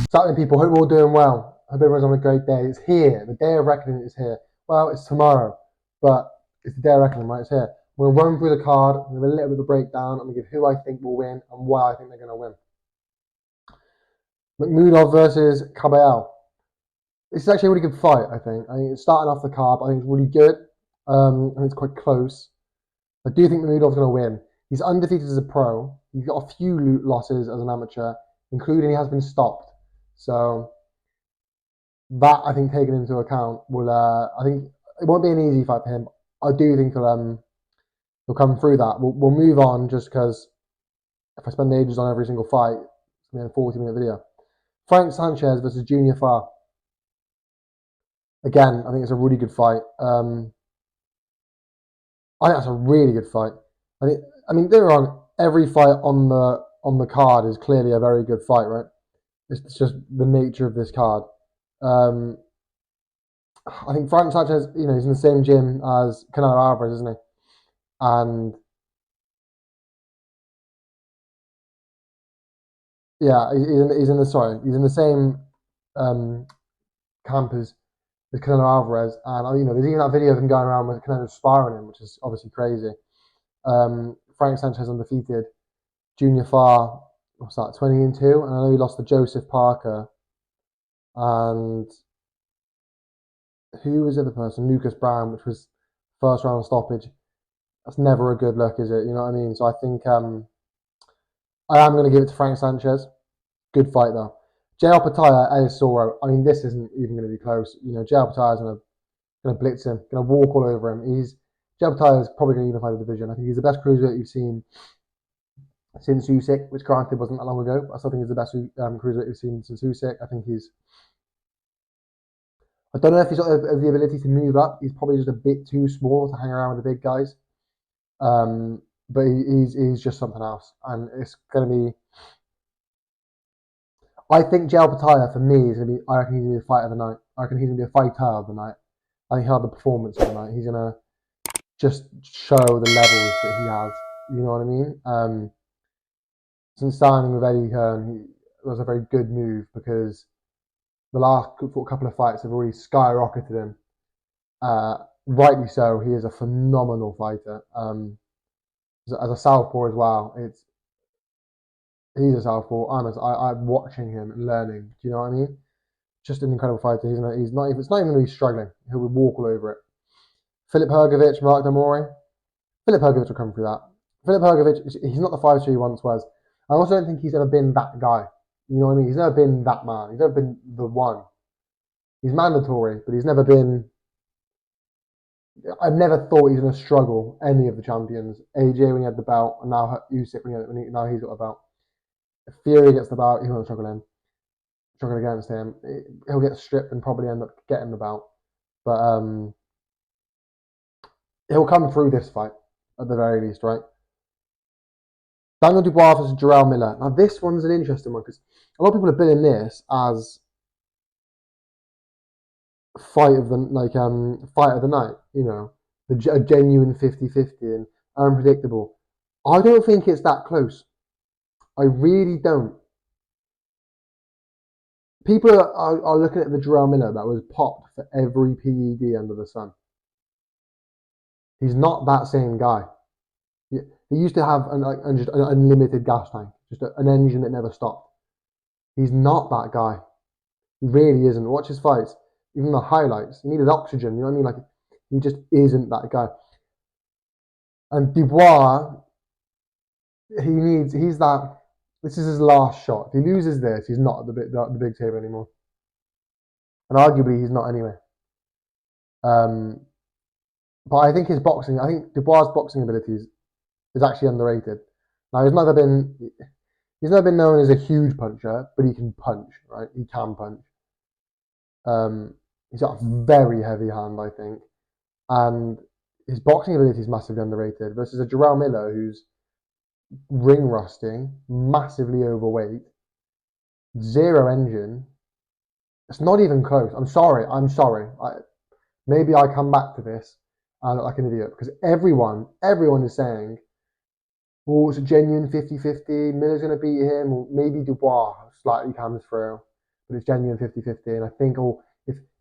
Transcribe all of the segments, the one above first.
Saturday people, hope we're all doing well. Hope everyone's having a great day. It's here. The day of reckoning is here. Well, it's tomorrow, but it's the day of reckoning, right? It's here. We're going to run through the card. I'm going to give a little bit of a breakdown. I'm going to give who I think will win and why I think they're going to win. McMudov versus Caballero. This is actually a really good fight, I think. I think it's starting off the card, I think it's really good. I think it's quite close. I do think McMudov's going to win. He's undefeated as a pro. He's got a few losses as an amateur, including he has been stopped. So that, I think, taken into account, will I think it won't be an easy fight for him. I do think he'll come through that. We'll move on, just because if I spend ages on every single fight, it's going to be a 40-minute video. Frank Sanchez versus Junior Farr. Again, I think it's a really good fight. I think that's a really good fight. I mean, don't get me wrong. Every fight on the card is clearly a very good fight, right? It's just the nature of this card. I think Frank Sanchez, he's in the same gym as Canelo Alvarez, isn't he? And yeah, he's in the same camp as Canelo Alvarez. And there's even that video of him going around with Canelo sparring him, which is obviously crazy. Frank Sanchez undefeated. Junior Farr, what's that, 20-2? And I know he lost to Joseph Parker. And who was the other person? Lucas Brown, which was first round stoppage. That's never a good look, is it? You know what I mean? So I think I am going to give it to Frank Sanchez. Good fight, though. JL Pataya, Ellis Soro. I mean, this isn't even going to be close. JL Pataya is going to blitz him, going to walk all over him. JL Pataya is probably going to unify the division. I think he's the best cruiserweight you've seen since Usyk, which granted wasn't that long ago. But I still think he's the best cruiserweight you've seen since Usyk. I don't know if he's got the ability to move up. He's probably just a bit too small to hang around with the big guys. But he's just something else, and it's going to be. I think Jal Pataya for me is going to be. I reckon he's going to be a fight of the night. I reckon he's going to be a fighter of the night. I think he'll have the performance of the night. He's going to just show the levels that he has. You know what I mean? Since signing with Eddie Hearn, it was a very good move, because the last couple of fights have already skyrocketed him. Rightly so. He is a phenomenal fighter. As a southpaw as well, he's a southpaw. I'm watching him and learning. Do you know what I mean? Just an incredible fighter. It's not even going to be struggling. He'll walk all over it. Philip Hrgovic, Mark Damori. Philip Hrgovic will come through that. Philip Hrgovic, he's not the fighter he once was. I also don't think he's ever been that guy. You know what I mean? He's never been that man. He's never been the one. He's mandatory, but he's never been. I've never thought he's going to struggle any of the champions. AJ when he had the belt, and now Usyk now he's got a belt. If Fury gets the belt, he won't struggle against him. He'll get stripped and probably end up getting the belt. But he'll come through this fight, at the very least, right? Daniel Dubois versus Jarrell Miller. Now this one's an interesting one, because a lot of people are billing this as fight of the night, a genuine 50-50 and unpredictable. I don't think it's that close. I really don't. People are looking at the Jarrell Miller that was popped for every PED under the sun. He's not that same guy. He used to have just an unlimited gas tank, just an engine that never stopped. He's not that guy. He really isn't. Watch his fights. Even the highlights, he needed oxygen. You know what I mean? He just isn't that guy. And Dubois, he's that. This is his last shot. If he loses this, he's not at the big table anymore. And arguably, he's not anyway. But I think Dubois' boxing abilities is actually underrated. Now he's never been known as a huge puncher, but he can punch, right? He can punch. He's got a very heavy hand, I think, and his boxing ability is massively underrated. Versus a Jarrell Miller who's ring rusting, massively overweight, zero engine. It's not even close. I'm sorry. Maybe I come back to this and I look like an idiot, because everyone is saying, oh, it's a genuine 50-50. Miller's going to beat him, or maybe Dubois slightly comes through. but it's genuine 50-50. And I think,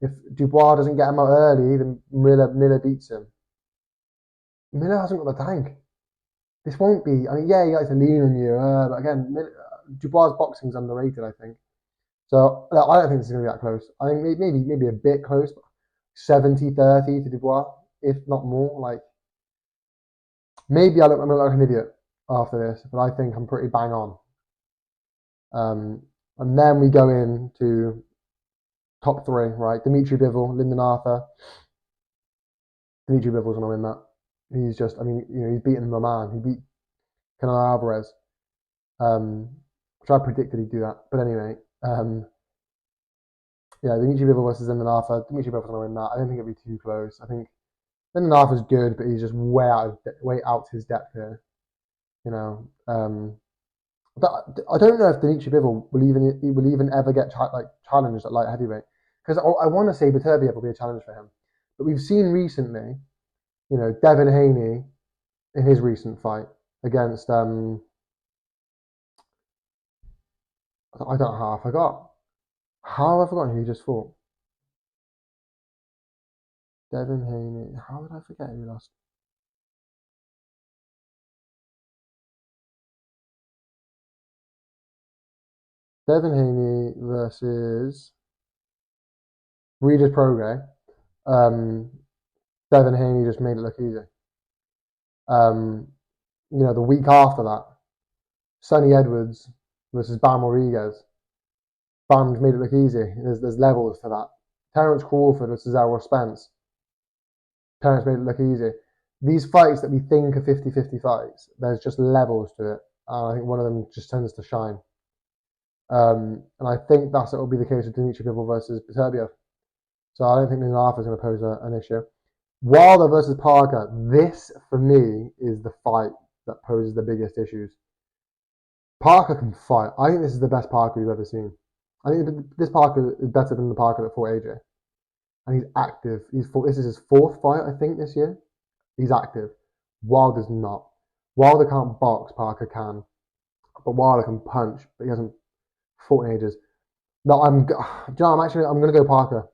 if Dubois doesn't get him out early, then Miller beats him. Miller hasn't got the tank. This won't be. I mean, yeah, he likes to lean on you, but again, Dubois' boxing's underrated, I think. So I don't think this is going to be that close. I think maybe a bit close, 70-30 to Dubois, if not more. Like, maybe I'm going to look like an idiot after this, but I think I'm pretty bang on. And then we go into top three, right? Dimitri Bivol, Lyndon Arthur. Dimitri Bivol's going to win that. He's just, I mean, he's beaten my man. He beat Canelo Alvarez, which I predicted he'd do that. But anyway, yeah, Dimitri Bivol versus Lyndon Arthur. Dimitri Bivol's going to win that. I don't think it'll be too close. I think Lyndon Arthur's good, but he's just way out his depth here. I don't know if Dimitri Bivol will even ever get challenged at light heavyweight, because I want to say Beterbiev will be a challenge for him, but we've seen recently, Devin Haney in his recent fight against I don't know how I forgot. How have I forgotten who he just fought? Devin Haney. How did I forget who he lost? Devin Haney versus Regis Prograis. Devin Haney just made it look easy. The week after that, Sonny Edwards versus Bam Rodriguez. Bam made it look easy. There's levels to that. Terence Crawford versus Errol Spence. Terence made it look easy. These fights that we think are 50-50 fights, there's just levels to it. And I think one of them just tends to shine. And I think that's what will be the case with Dimitri Bivol versus Beterbiev. So I don't think Lyndon Arthur is going to pose an issue. Wilder versus Parker. This, for me, is the fight that poses the biggest issues. Parker can fight. I think this is the best Parker we've ever seen. I think this Parker is better than the Parker that fought AJ. And he's active. This is his fourth fight, I think, this year. He's active. Wilder's not. Wilder can't box, Parker can. But Wilder can punch, but he hasn't fought in ages. No, I'm going to go Parker.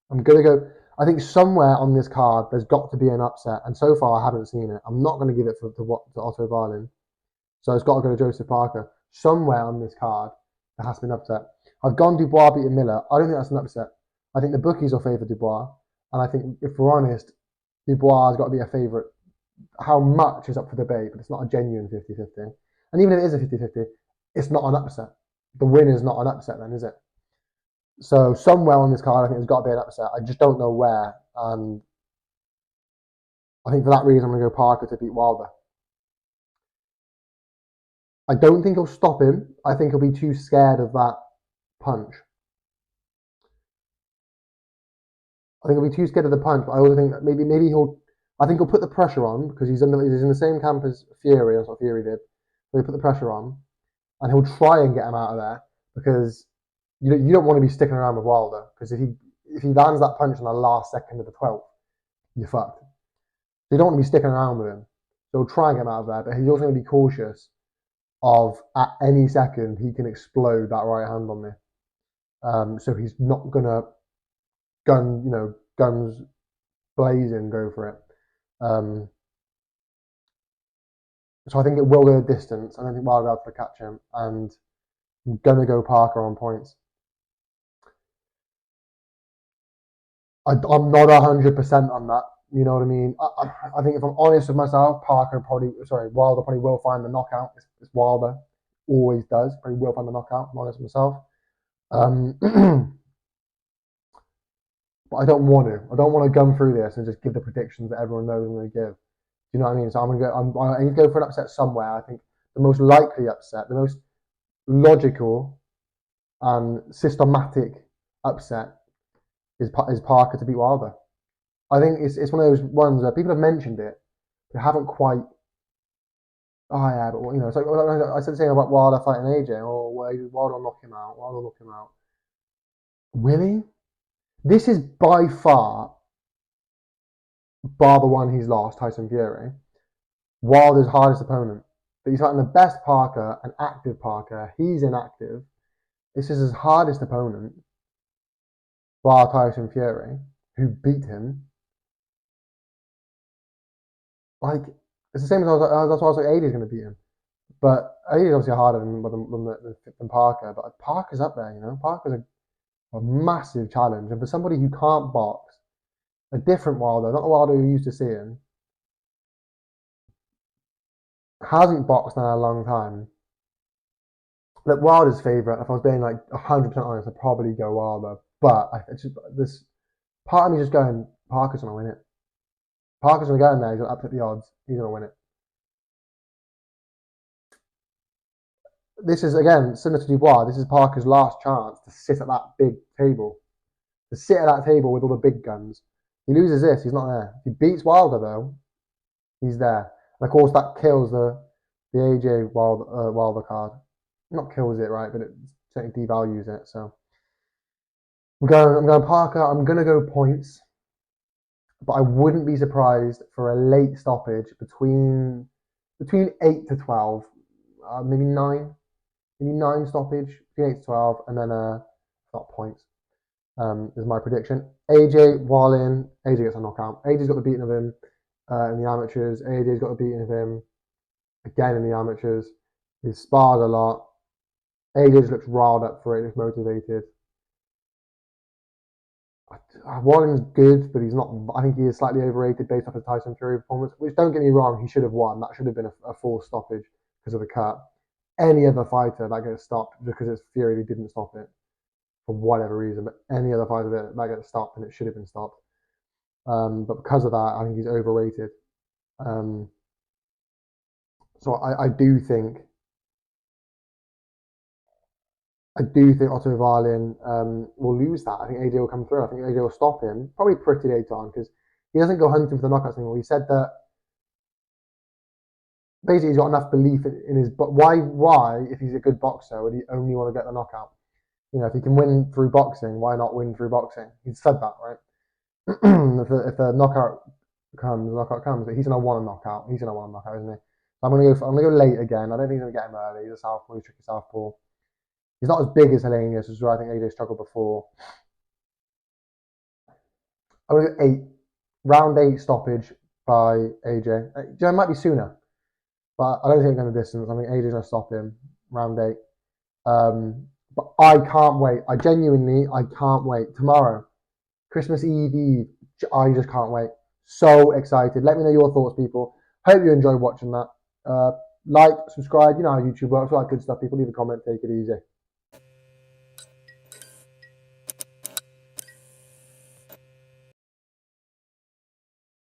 I'm going to go. I think somewhere on this card, there's got to be an upset. And so far, I haven't seen it. I'm not going to give it to Otto Wallin. So it's got to go to Joseph Parker. Somewhere on this card, there has to be an upset. I've gone Dubois beating Miller. I don't think that's an upset. I think the bookies will favour Dubois. And I think, if we're honest, Dubois has got to be a favourite. How much is up for debate, but it's not a genuine 50-50. And even if it is a 50-50, it's not an upset. The win is not an upset then, is it? So somewhere on this card, I think there's got to be an upset. I just don't know where. And I think for that reason, I'm going to go Parker to beat Wilder. I don't think he'll stop him. I think he'll be too scared of that punch. I think he'll be too scared of the punch, but I also think that maybe I think he'll put the pressure on, because he's in the same camp as Fury. That's what Fury did. So he'll put the pressure on, and he'll try and get him out of there, because you don't want to be sticking around with Wilder, because if he lands that punch in the last second of the 12th, you're fucked. So you don't want to be sticking around with him. So he'll try and get him out of there, but he's also going to be cautious of, at any second, he can explode that right hand on me. So he's not going to guns blazing, go for it. So I think it will go a distance. I don't think Wilder will be able to catch him, and I'm going to go Parker on points. I'm not 100% on that. You know what I mean? I think if I'm honest with myself, Wilder probably will find the knockout. It's Wilder, always does. Probably will find the knockout. If I'm honest with myself. But I don't want to. I don't want to gun through this and just give the predictions that everyone knows I'm going to give. Do you know what I mean? So I need to go for an upset somewhere. I think the most likely upset, the most logical and systematic upset is Parker to beat Wilder. I think it's one of those ones where people have mentioned it, but haven't quite. Oh yeah, but it's like I said the same about Wilder fighting AJ. Oh, Wilder will knock him out. Wilder will knock him out. Really? This is by far, bar the one he's lost, Tyson Fury, Wilder's hardest opponent. But he's fighting the best Parker, an active Parker. He's inactive. This is his hardest opponent, bar Tyson Fury, who beat him. Like, it's the same as that's why I was like, AJ's going to beat him. But AJ's obviously harder than Parker. But Parker's up there, you know. Parker's a massive challenge. And for somebody who can't box, a different Wilder, not the Wilder you're used to seeing, hasn't boxed in a long time. Look, Wilder's favourite. If I was being like 100% honest, I'd probably go Wilder. But this part of me just going, Parker's going to win it. Parker's going to go in there. He's going to upset the odds. He's going to win it. This is, again, similar to Dubois. This is Parker's last chance to sit at that big table. To sit at that table with all the big guns. He loses this, he's not there. If he beats Wilder, though, he's there. And of course, that kills the AJ Wilder card. Not kills it, right? But it certainly devalues it. So I'm going Parker. I'm going to go points. But I wouldn't be surprised for a late stoppage between 8 to 12, maybe 9. Maybe 9 stoppage, between 8 to 12, and then not points. Is my prediction. AJ Wallin, AJ gets a knockout. AJ's got the beating of him in the amateurs. AJ's got the beating of him again in the amateurs. He's sparred a lot. AJ just looks riled up for it, looks motivated. Wallin's good, but he's not. I think he is slightly overrated based off his Tyson Fury performance. Which, don't get me wrong, he should have won. That should have been a full stoppage because of the cut. Any other fighter that gets stopped because it's Fury who didn't stop it for whatever reason, but any other fighter that gets stopped and it should have been stopped. But because of that, I think he's overrated. So I do think Otto Wallin will lose that. I think AJ will come through. I think AJ will stop him, probably pretty late on, because he doesn't go hunting for the knockouts anymore. He said that basically he's got enough belief in his. But why, if he's a good boxer, would he only want to get the knockout? You know, if he can win through boxing, why not win through boxing? He said that, right? if the knockout comes, the knockout comes. But he's gonna want a knockout. He's gonna want a knockout, isn't he? I'm gonna go late again. I don't think he's gonna get him early. He's a southpaw. He's tricky southpaw. He's not as big as Helenius, which is where I think AJ struggled before. I'm gonna go 8. Round 8 stoppage by AJ. It might be sooner, but I don't think they're going to distance. I think AJ's going to stop him round 8. But I can't wait. I can't wait. Tomorrow, Christmas Eve. I just can't wait. So excited. Let me know your thoughts, people. Hope you enjoyed watching that. Like, subscribe. You know how YouTube works. All that good stuff, people. Leave a comment. Take it easy.